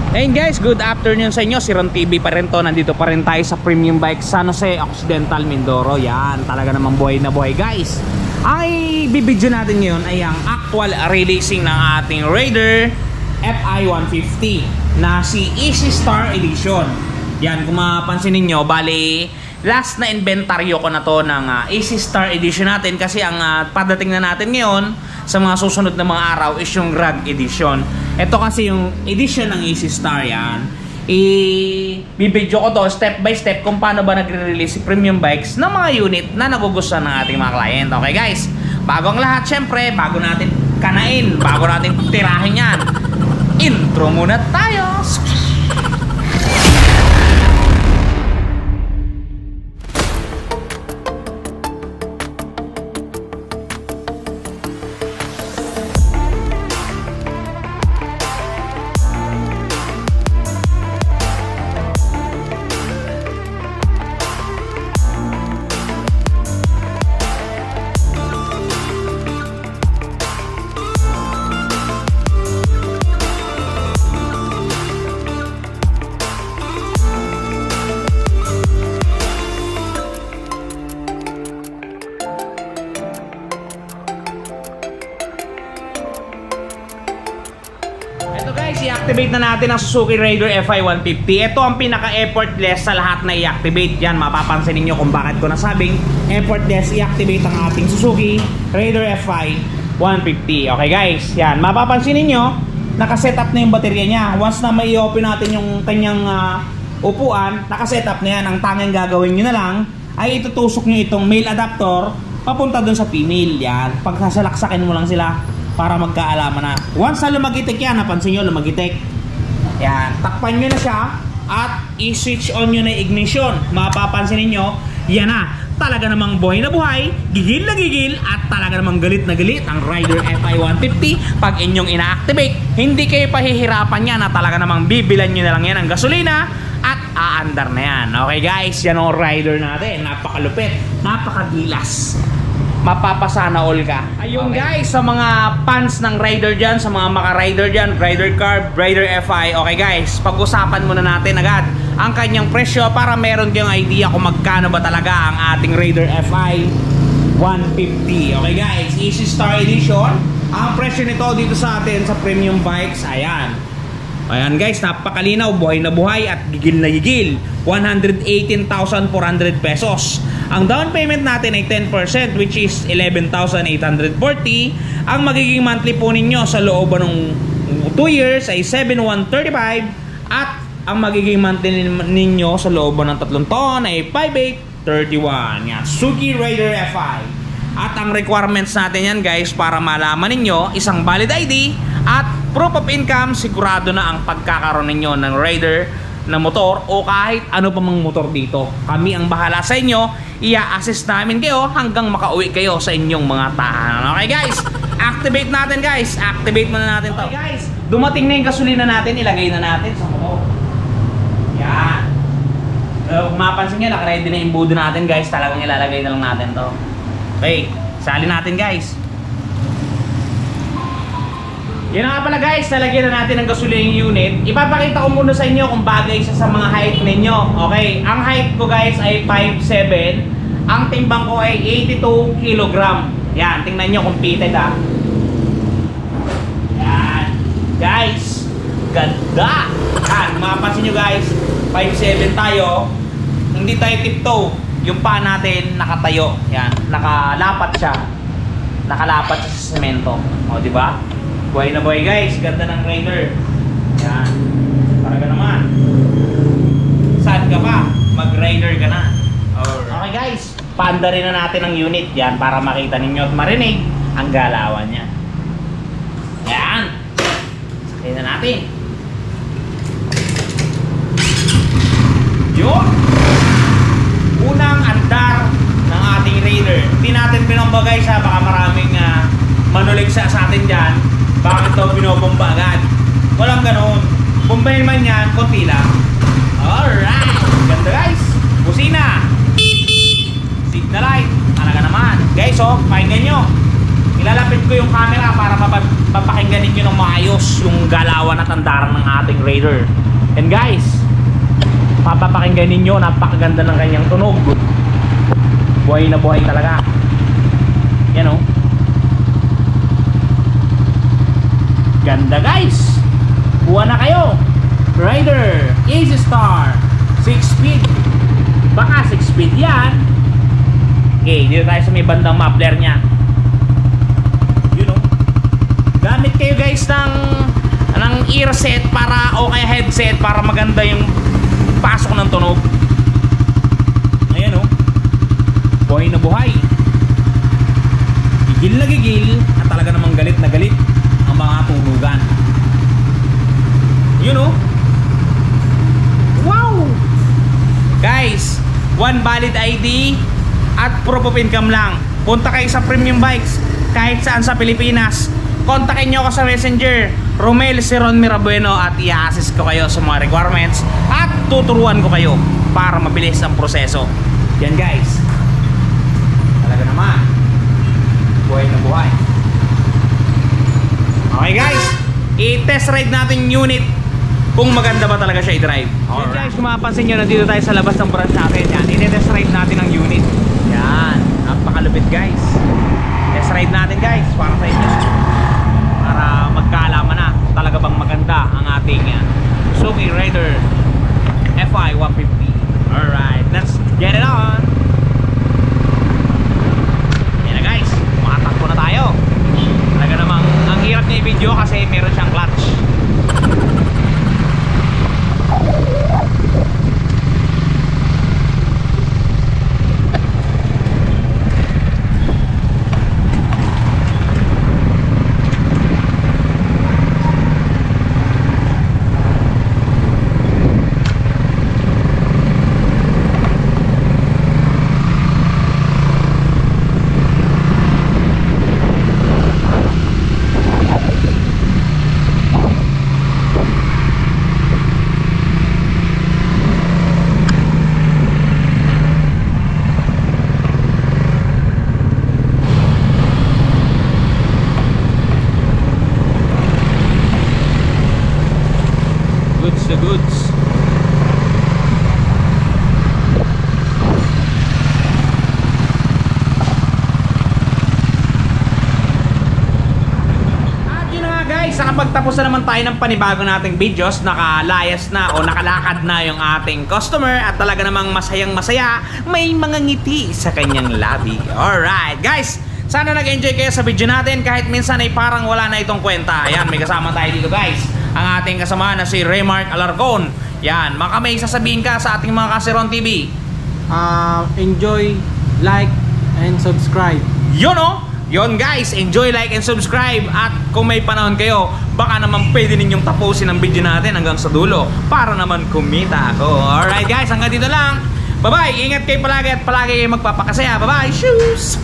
Hey guys, good afternoon sa inyo. Si Ron TV pa rin to. Nandito pa rin tayo sa Premium Bike San Jose Occidental, Mindoro. Yan, talaga namang buhay na buhay guys. Ang bibidyo natin ngayon ay ang actual releasing ng ating Raider FI 150 na si Easy Star Edition. Yan, kung mapansin ninyo, bali last na inventaryo ko na to ng Easy Star Edition natin. Kasi ang padating na natin ngayon sa mga susunod na mga araw is yung RAG Edition. Ito kasi yung edition ng Easy Star. Yan, i-video ko to step by step kung paano ba nagre-release si premium bikes ng mga unit na nagugustuhan ng ating mga client. Okay guys, bago ang lahat, syempre bago natin kanain, bago natin tirahin yan, intro muna tayo. I-activate na natin ang Suzuki Raider FI 150. Ito ang pinaka-effortless sa lahat na i-activate. Yan, mapapansin niyo kung bakit ko nasabing effortless i-activate ang ating Suzuki Raider FI 150. Okay guys, yan, mapapansin niyo nakasetup na yung baterya niya. Once na may i-open natin yung kanyang upuan, nakasetup na yan. Ang tanging gagawin niyo na lang ay itutusok niyo itong male adapter papunta dun sa female. Yan, pagsasalaksakin mo lang sila para magkaalaman na. Once na lumagitik yan, napansin nyo, lumagitik. Yan, takpan nyo na siya at i-switch on nyo na ignition. Mapapansin niyo, yan na. Talaga namang buhay na buhay, gigil na gigil, at talaga namang galit na galit ang Raider FI 150 pag inyong ina-activate. Hindi kayo pahihirapan yan na talaga namang bibilan nyo na lang yan ang gasolina at aandar na yan. Okay guys, yan ang Raider natin. Napakalupit, napakagilas. Mapapasana all ka. Ayun okay guys, sa mga fans ng Raider dyan, sa mga maka-rider dyan, Raider Carb, Raider FI. Okay guys, pag-usapan muna natin agad ang kanyang presyo para meron kayong idea kung magkano ba talaga ang ating Raider FI 150. Okay guys, Easy Star Edition. Ang presyo nito dito sa atin sa premium bikes, ayan. Ayan guys, napakalinaw, buhay na buhay at gigil na gigil. 118,400 pesos. Ang down payment natin ay 10%, which is 11,840. Ang magiging monthly po ninyo sa loob ng 2 years ay 7,135. At ang magiging monthly ninyo sa loob ng 3 taon ay 5,831. Yan, Suzuki Raider FI. At ang requirements natin yan guys, para malaman ninyo, isang valid ID at proof of income. Sigurado na ang pagkakaroon ninyo ng Raider na motor o kahit ano pa mang motor dito. Kami ang bahala sa inyo. I-assist namin kayo hanggang makauwi kayo sa inyong mga tahanan. Okay guys, activate natin guys. Activate muna natin to. Okay guys, dumating na yung gasolina natin. Ilagay na natin sa motor. Yan. Kung mapansin nyo, nakaready na yung budo natin guys. Talagang ilalagay na lang natin to. Okay, salin natin guys. Yan nga pala guys, nalagyan na natin ng gasolina yung unit. Ipapakita ko muna sa inyo kung bagay siya sa mga height ninyo. Okay, ang height ko guys ay 5'7". Ang timbang ko ay 82 kg. Yan, tingnan nyo kung fitted ah. Yan, guys, ganda. Yan, mapapansin nyo guys, 5'7" tayo. Hindi tayo tiptoe. Yung paa natin nakatayo. Yan, nakalapat siya. Nakalapat siya sa semento. O, diba? Buhay na buhay guys, ganda ng Raider. Yan, talaga naman. Saan ka pa? Mag-Raider ka na. Okay guys, paanda rin na natin ang unit yan para makita ninyo at marinig ang galawan niya. Yan, sakay na natin. Yun, unang andar ng ating Raider. Hindi natin pinomba guys ha, baka maraming manulig sa atin dyan. Bakit ito binobomba agad? Walang ganoon. Bombahin man yan, konti lang. Alright, ganda guys. Busina, signal light, talaga naman guys. Oh, pakinggan nyo, ilalapit ilalapit ko yung camera para mapapakinggan ninyo ng maayos yung galawan at andaran ng ating Raider. And guys, papapakinggan ninyo, napakaganda ng kanyang tunog. Buhay na buhay talaga. Yan o. Ganda guys. Buwan na kayo. Raider Easy Star 6 speed. Baka 6 speed yan. Okay, dito tayo sa may bandang muffler nya. You know, gamit kayo guys ng ear set para, o kaya headset para maganda yung pasok ng tunog. Ayan o. Buhay na buhay. Gigil na gigil at talaga namang galit na galit ang mga tunugan. You know? Wow! Guys, one valid ID at proof of income lang. Punta kayo sa Premium Bikes kahit saan sa Pilipinas. Kontakin nyo ako sa Messenger, Romel Seron Mirabueno, at i-assist ko kayo sa mga requirements at tuturuan ko kayo para mabilis ang proseso. Yan guys. Talaga naman. Buhay na buhay. Okay guys, i-test ride natin yung unit kung maganda ba talaga siya i-drive. Alright guys, kung mapapansin nyo, nandito tayo sa labas ng branch natin. Yan, i-test ride natin ang unit. Yan, napakalupit guys. Test ride natin guys, para sa inyo, para magkaalaman na kung talaga bang maganda ang ating Suzuki Raider FI 150. Alright, let's get it on. Yan na guys, makatakbo na tayo. Talaga namang ang hirap niya i-video kasi meron siyang clutch. The goods. At yun na nga guys, nakapagtapos na naman tayo ng panibago nating videos. Nakalayas na o nakalakad na yung ating customer at talaga namang masayang masaya. May mga ngiti sa kanyang labi. Alright guys, sana nag-enjoy kayo sa video natin kahit minsan ay parang wala na itong kwenta. Ayan, may kasama tayo dito guys, ang ating kasama na si Remark Alarcon. Yan, baka may sasabihin ka sa ating mga Kasiron TV. Enjoy, like, and subscribe. Yun o! Yun guys, enjoy, like, and subscribe. At kung may panahon kayo, baka naman pwede ninyong tapusin ang video natin hanggang sa dulo para naman kumita ako. Alright guys, hanggang dito lang. Bye bye, ingat kayo palagi at palagi kayo magpapakasaya. Bye bye, shoes!